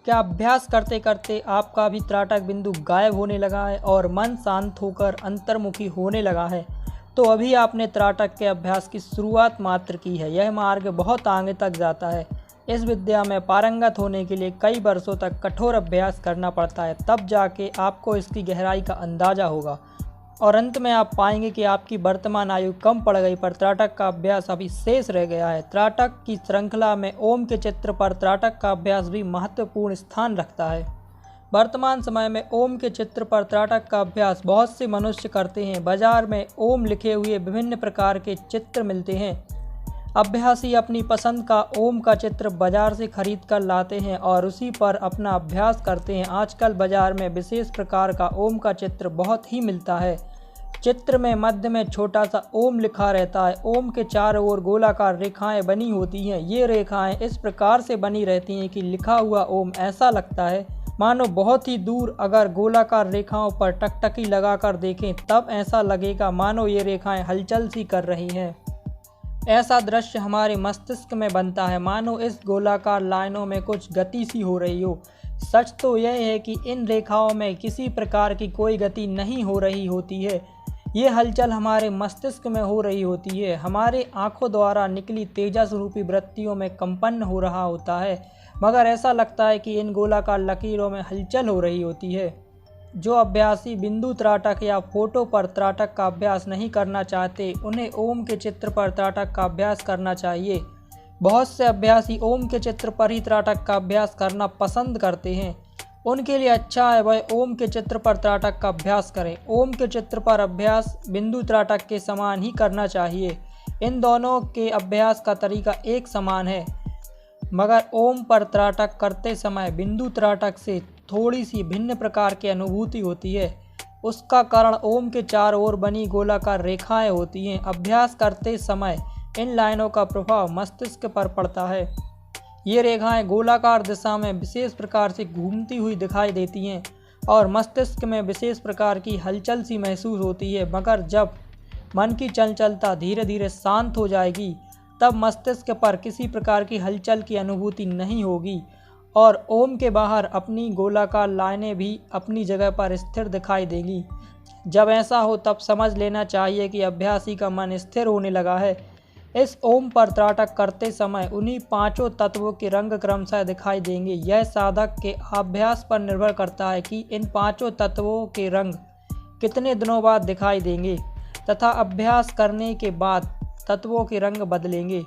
क्या अभ्यास करते करते आपका भी त्राटक बिंदु गायब होने लगा है और मन शांत होकर अंतर्मुखी होने लगा है? तो अभी आपने त्राटक के अभ्यास की शुरुआत मात्र की है। यह मार्ग बहुत आगे तक जाता है। इस विद्या में पारंगत होने के लिए कई वर्षों तक कठोर अभ्यास करना पड़ता है, तब जाके आपको इसकी गहराई का अंदाज़ा होगा और अंत में आप पाएंगे कि आपकी वर्तमान आयु कम पड़ गई, पर त्राटक का अभ्यास अभी शेष रह गया है। त्राटक की श्रृंखला में ओम के चित्र पर त्राटक का अभ्यास भी महत्वपूर्ण स्थान रखता है। वर्तमान समय में ओम के चित्र पर त्राटक का अभ्यास बहुत से मनुष्य करते हैं। बाजार में ओम लिखे हुए विभिन्न प्रकार के चित्र मिलते हैं। अभ्यासी अपनी पसंद का ओम का चित्र बाजार से खरीद कर लाते हैं और उसी पर अपना अभ्यास करते हैं। आजकल बाजार में विशेष प्रकार का ओम का चित्र बहुत ही मिलता है। चित्र में मध्य में छोटा सा ओम लिखा रहता है। ओम के चारों ओर गोलाकार रेखाएं बनी होती हैं। ये रेखाएं इस प्रकार से बनी रहती हैं कि लिखा हुआ ओम ऐसा लगता है मानो बहुत ही दूर। अगर गोलाकार रेखाओं पर टकटकी लगाकर देखें तब ऐसा लगेगा मानो ये रेखाएं हलचल सी कर रही हैं। ऐसा दृश्य हमारे मस्तिष्क में बनता है मानो इस गोलाकार लाइनों में कुछ गति सी हो रही हो। सच तो यह है कि इन रेखाओं में किसी प्रकार की कोई गति नहीं हो रही होती है। ये हलचल हमारे मस्तिष्क में हो रही होती है। हमारे आँखों द्वारा निकली तेजस रूपी वृत्तियों में कंपन हो रहा होता है, मगर ऐसा लगता है कि इन गोलाकार लकीरों में हलचल हो रही होती है। जो अभ्यासी बिंदु त्राटक या फोटो पर त्राटक का अभ्यास नहीं करना चाहते, उन्हें ओम के चित्र पर त्राटक का अभ्यास करना चाहिए। बहुत से अभ्यासी ओम के चित्र पर ही त्राटक का अभ्यास करना पसंद करते हैं। उनके लिए अच्छा है वह ओम के चित्र पर त्राटक का अभ्यास करें। ओम के चित्र पर अभ्यास बिंदु त्राटक के समान ही करना चाहिए। इन दोनों के अभ्यास का तरीका एक समान है, मगर ओम पर त्राटक करते समय बिंदु त्राटक से थोड़ी सी भिन्न प्रकार की अनुभूति होती है। उसका कारण ओम के चारों ओर बनी गोलाकार रेखाएं होती हैं। अभ्यास करते समय इन लाइनों का प्रभाव मस्तिष्क पर पड़ता है। ये रेखाएं गोलाकार दिशा में विशेष प्रकार से घूमती हुई दिखाई देती हैं और मस्तिष्क में विशेष प्रकार की हलचल सी महसूस होती है। मगर जब मन की चंचलता धीरे धीरे शांत हो जाएगी तब मस्तिष्क पर किसी प्रकार की हलचल की अनुभूति नहीं होगी और ओम के बाहर अपनी गोलाकार लाइनें भी अपनी जगह पर स्थिर दिखाई देंगी। जब ऐसा हो तब समझ लेना चाहिए कि अभ्यासी का मन स्थिर होने लगा है। इस ओम पर त्राटक करते समय उन्हीं पांचों तत्वों के रंग क्रमशः दिखाई देंगे। यह साधक के अभ्यास पर निर्भर करता है कि इन पांचों तत्वों के रंग कितने दिनों बाद दिखाई देंगे तथा अभ्यास करने के बाद तत्वों के रंग बदलेंगे।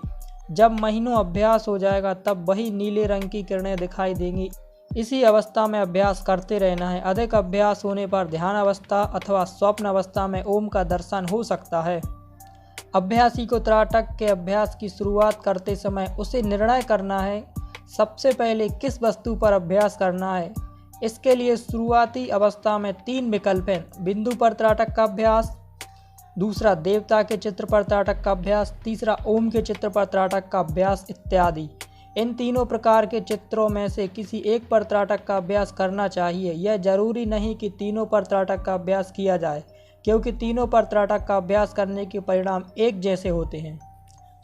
जब महीनों अभ्यास हो जाएगा तब वही नीले रंग की किरणें दिखाई देंगी। इसी अवस्था में अभ्यास करते रहना है। अधिक अभ्यास होने पर ध्यान अवस्था अथवा स्वप्न अवस्था में ओम का दर्शन हो सकता है। अभ्यासी को त्राटक के अभ्यास की शुरुआत करते समय उसे निर्णय करना है सबसे पहले किस वस्तु पर अभ्यास करना है। इसके लिए शुरुआती अवस्था में 3 विकल्प हैं: बिंदु पर त्राटक का अभ्यास, दूसरा देवता के चित्र पर त्राटक का अभ्यास, तीसरा ओम के चित्र पर त्राटक का अभ्यास इत्यादि। इन तीनों प्रकार के चित्रों में से किसी एक पर त्राटक का अभ्यास करना चाहिए। यह जरूरी नहीं कि तीनों पर त्राटक का अभ्यास किया जाए, क्योंकि तीनों पर त्राटक का अभ्यास करने के परिणाम एक जैसे होते हैं।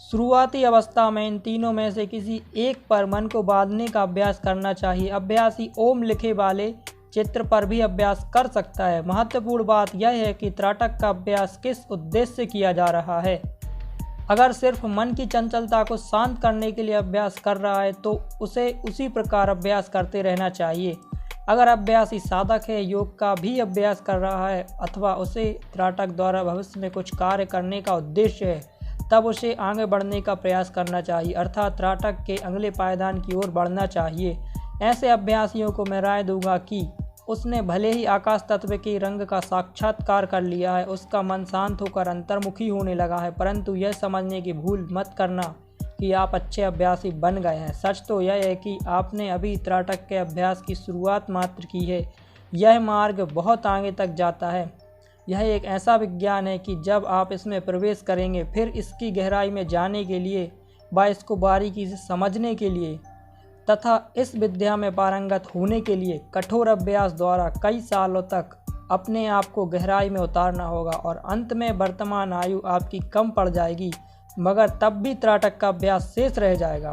शुरुआती अवस्था में इन तीनों में से किसी एक पर मन को बांधने का अभ्यास करना चाहिए। अभ्यासी ओम लिखे वाले चित्र पर भी अभ्यास कर सकता है। महत्वपूर्ण बात यह है कि त्राटक का अभ्यास किस उद्देश्य से किया जा रहा है। अगर सिर्फ मन की चंचलता को शांत करने के लिए अभ्यास कर रहा है तो उसे उसी प्रकार अभ्यास करते रहना चाहिए। अगर अभ्यासी साधक है, योग का भी अभ्यास कर रहा है अथवा उसे त्राटक द्वारा भविष्य में कुछ कार्य करने का उद्देश्य है, तब उसे आगे बढ़ने का प्रयास करना चाहिए, अर्थात त्राटक के अगले पायदान की ओर बढ़ना चाहिए। ऐसे अभ्यासियों को मैं राय दूंगा कि उसने भले ही आकाश तत्व के रंग का साक्षात्कार कर लिया है, उसका मन शांत होकर अंतर्मुखी होने लगा है, परंतु यह समझने की भूल मत करना कि आप अच्छे अभ्यासी बन गए हैं। सच तो यह है कि आपने अभी त्राटक के अभ्यास की शुरुआत मात्र की है। यह मार्ग बहुत आगे तक जाता है। यह एक ऐसा विज्ञान है कि जब आप इसमें प्रवेश करेंगे फिर इसकी गहराई में जाने के लिए व इसको बारीकी से समझने के लिए तथा इस विद्या में पारंगत होने के लिए कठोर अभ्यास द्वारा कई सालों तक अपने आप को गहराई में उतारना होगा और अंत में वर्तमान आयु आपकी कम पड़ जाएगी, मगर तब भी त्राटक का अभ्यास शेष रह जाएगा।